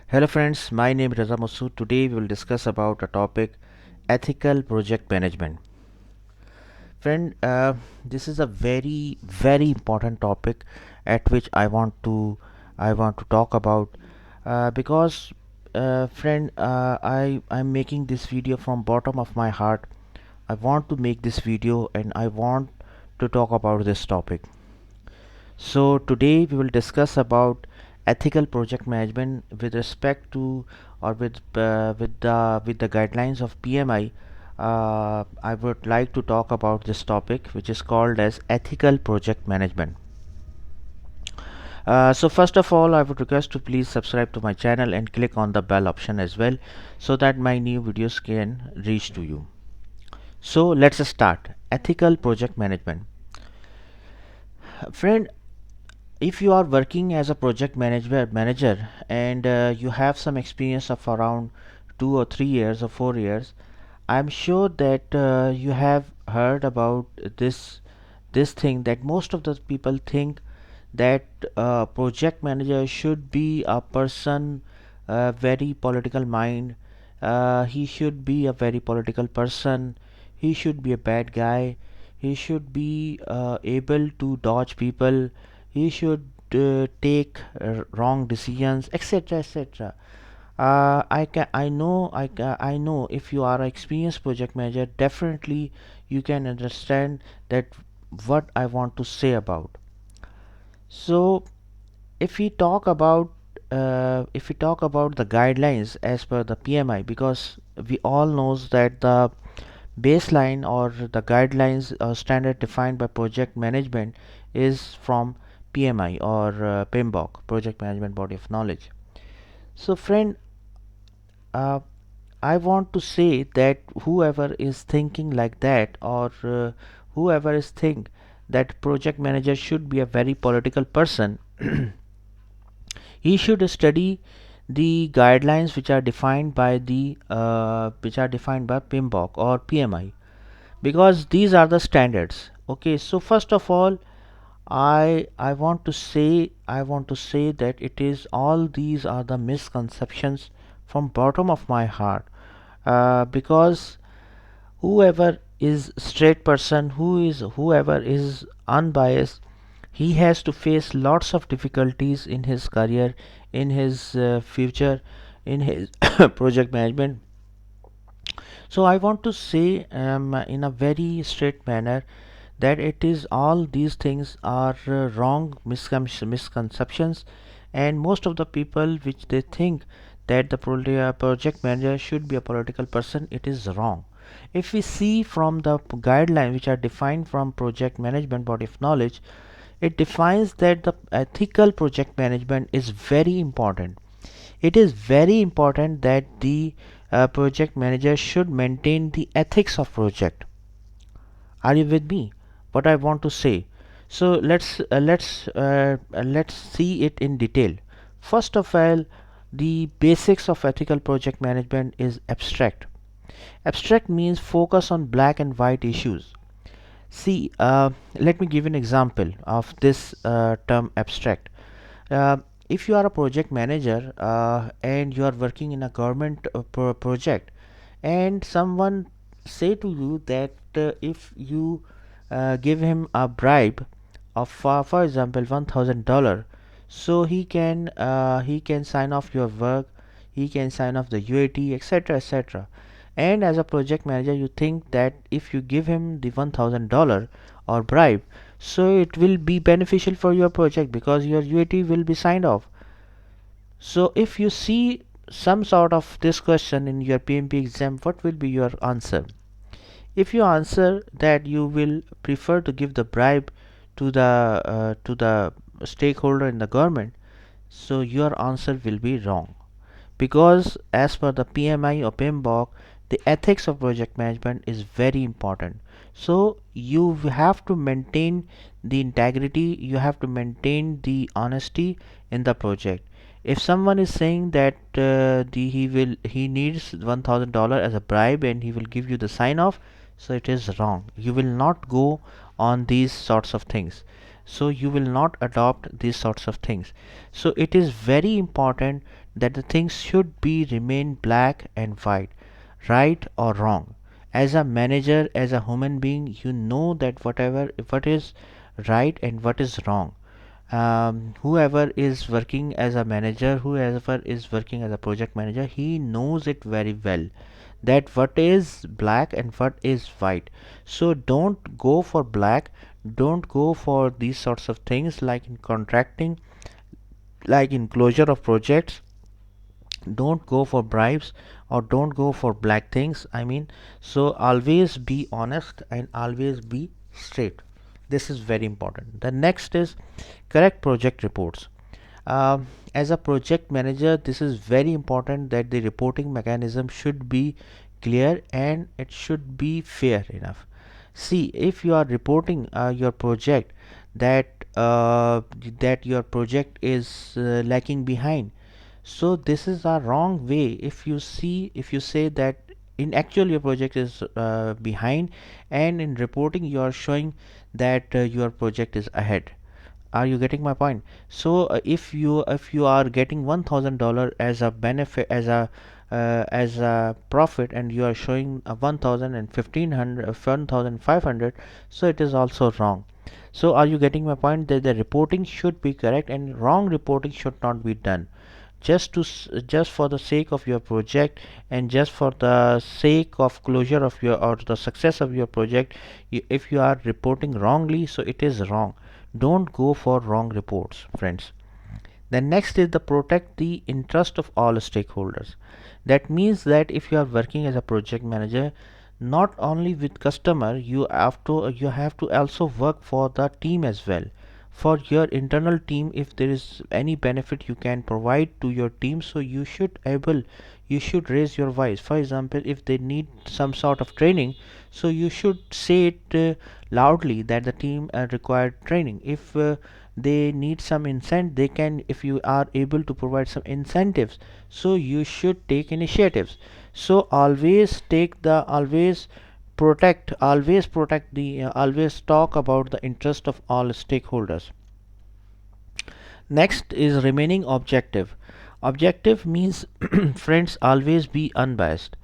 Hello friends, my name is Raza Masood. Today we will discuss about a topic ethical project management. Friend, this is a very important topic at which I want to talk about because friend, I'm making this video from bottom of my heart. I want to make this video and I want to talk about this topic. So today we will discuss about ethical project management with respect to or with the guidelines of PMI. I would like to talk about this topic, which is called as ethical project management. So first of all, I would request to please subscribe to my channel and click on the bell option as well, so that my new videos can reach to you. So let's start ethical project management. Friend, if you are working as a project manager and you have some experience of around 2 or 3 years or 4 years, I'm sure that you have heard about this thing that most of the people think that project manager should be a person very political mind. He should be a very political person. He should be a bad guy. He should be able to dodge people. He should take wrong decisions, etc., etc. I know if you are an experienced project manager, definitely you can understand that what I want to say about. So if we talk about the guidelines as per the PMI, because we all knows that the baseline or the guidelines standard defined by project management is from PMI or PMBOK, Project Management Body of Knowledge. So friend, uh, I want to say that whoever is thinking like that, or whoever is think that project manager should be a very political person, he should study the guidelines which are defined by PMBOK or PMI, because these are the standards. Okay, so first of all, I want to say that it is all these are the misconceptions from bottom of my heart, because whoever is straight person, whoever is unbiased, he has to face lots of difficulties in his career, in his future, in his project management. So I want to say in a very straight manner that it is all these things are wrong misconceptions, and most of the people which they think that the project manager should be a political person, it is wrong. If we see from the guidelines which are defined from project management body of knowledge, it defines that the ethical project management is very important. It is very important that the project manager should maintain the ethics of project. Are you with me what I want to say? So let's see it in detail. First of all, the basics of ethical project management is abstract. Abstract means focus on black and white issues. See, let me give an example of this term abstract. uh, if you are a project manager and you are working in a government project, and someone say to you that if you give him a bribe of for example $1000, so he can sign off your work, he can sign off the UAT, etc., etc. And as a project manager, you think that if you give him the $1000 or bribe, so it will be beneficial for your project because your UAT will be signed off. So if you see some sort of this question in your PMP exam, what will be your answer? If you answer that you will prefer to give the bribe to the stakeholder in the government, so your answer will be wrong, because as per the PMI or PMBOK, the ethics of project management is very important. So you have to maintain the integrity, you have to maintain the honesty in the project. If someone is saying that he needs $1000 as a bribe and he will give you the sign off, so it is wrong. You will not go on these sorts of things, so you will not adopt these sorts of things. So it is very important that the things should be remain black and white, right or wrong. As a manager, as a human being, you know that what is right and what is wrong. Whoever is working as a manager, whoever is working as a project manager, he knows it very well that what is black and what is white. So don't go for black, don't go for these sorts of things like in contracting, like in closure of projects. Don't go for bribes or don't go for black things, I mean. So always be honest and always be straight. This is very important. The next is correct project reports. As a project manager, this is very important that the reporting mechanism should be clear and it should be fair enough. See, if you are reporting your project that that your project is lacking behind, so this is a wrong way. If you say that in actual your project is behind, and in reporting you are showing that your project is ahead. Are you getting my point? So if you are getting $1,000 as a benefit, as a profit, and you are showing 1,000 and 1,500 1,500, so it is also wrong. So are you getting my point, that the reporting should be correct and wrong reporting should not be done, just for the sake of your project and just for the sake of closure of your or the success of your project. If you are reporting wrongly, so it is wrong. Don't go for wrong reports, friends. Then next is the protect the interest of all stakeholders. That means that if you are working as a project manager, not only with customer, you have to also work for the team as well. For your internal team, if there is any benefit you can provide to your team, so you should raise your voice. For example, if they need some sort of training, so you should say it loudly that the team required training. If they need some incentive, they can, if you are able to provide some incentives, so you should take initiatives. So always talk about the interest of all stakeholders. Next is remaining objective. Objective means friends, always be unbiased.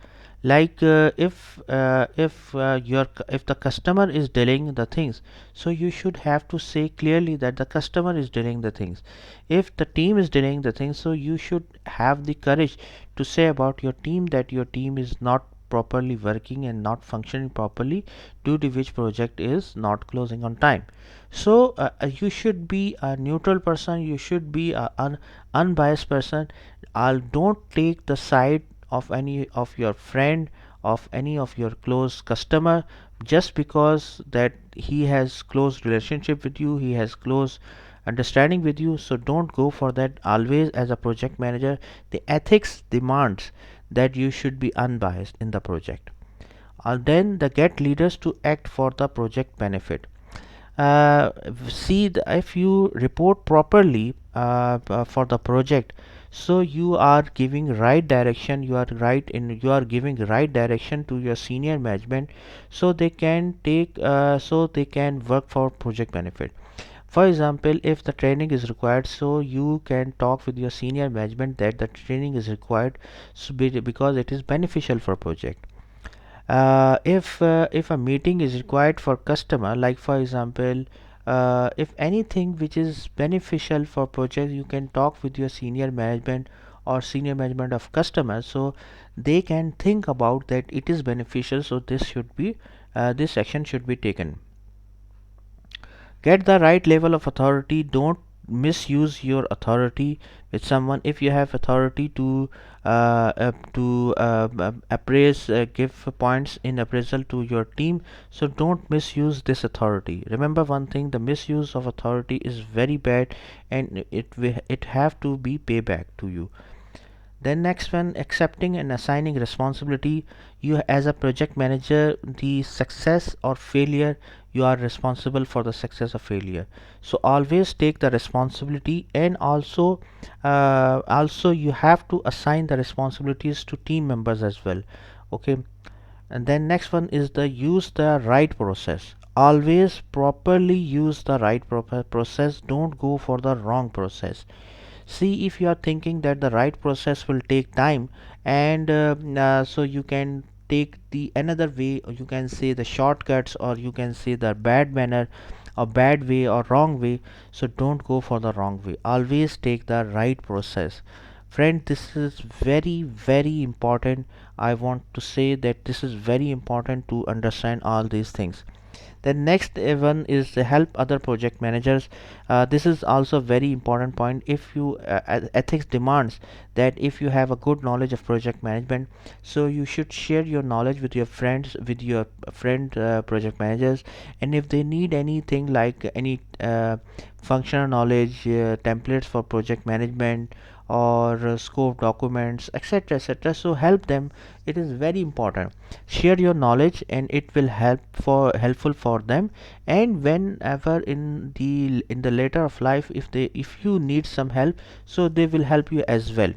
Like if the customer is delaying the things, so you should have to say clearly that the customer is delaying the things. If the team is delaying the things, so you should have the courage to say about your team that your team is not properly working and not functioning properly, due to which project is not closing on time. So you should be a neutral person, you should be an unbiased person. I'll don't take the side of any of your friend, of any of your close customer, just because that he has close relationship with you, he has close understanding with you. So don't go for that. Always, as a project manager, the ethics demands that you should be unbiased in the project. Then the get leaders to act for the project benefit. uh, if you report properly for the project, so you are giving right direction, you are giving right direction to your senior management, so they can work for project benefit. For example, if the training is required, so you can talk with your senior management that the training is required, because it is beneficial for project. If a meeting is required for customer, like for example, if anything which is beneficial for project, you can talk with your senior management or senior management of customers, so they can think about that it is beneficial, so this action should be taken. Get the right level of authority. Don't misuse your authority with someone. If you have authority to appraise, give points in appraisal to your team, so don't misuse this authority. Remember one thing, the misuse of authority is very bad, and it have to be payback to you. Then next one, accepting and assigning responsibility. You as a project manager, the success or failure, you are responsible for the success or failure. So always take the responsibility, and also you have to assign the responsibilities to team members as well. Okay. And then next one is the use the right process. Always properly use the right process. Don't go for the wrong process. See if you are thinking that the right process will take time, and so you can take the another way, or you can say the shortcuts, or you can say the bad manner or bad way or wrong way. So don't go for the wrong way, always take the right process. Friend, this is very very important. I want to say that this is very important to understand all these things. The next one is to help other project managers. This is also very important point. If you ethics demands that if you have a good knowledge of project management, so you should share your knowledge with your friends, with your friend project managers. And if they need anything like any functional knowledge, templates for project management, or scope documents, etc., etc., so help them. It is very important. Share your knowledge and it will helpful for them. And whenever in the later of life, if you need some help, so they will help you as well.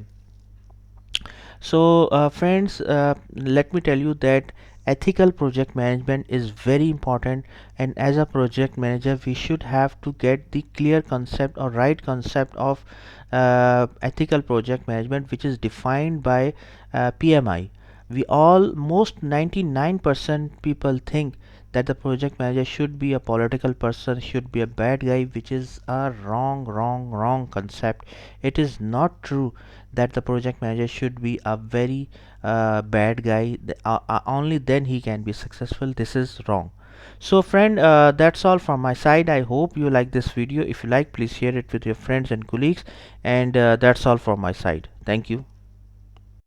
So friends, let me tell you that ethical project management is very important, and as a project manager we should have to get the clear concept or right concept of ethical project management, which is defined by PMI. We almost 99% people think that the project manager should be a political person, should be a bad guy, which is a wrong concept. It is not true that the project manager should be a very bad guy. Only then he can be successful. This is wrong. So friend, that's all from my side. I hope you like this video. If you like, please share it with your friends and colleagues. And that's all from my side. Thank you.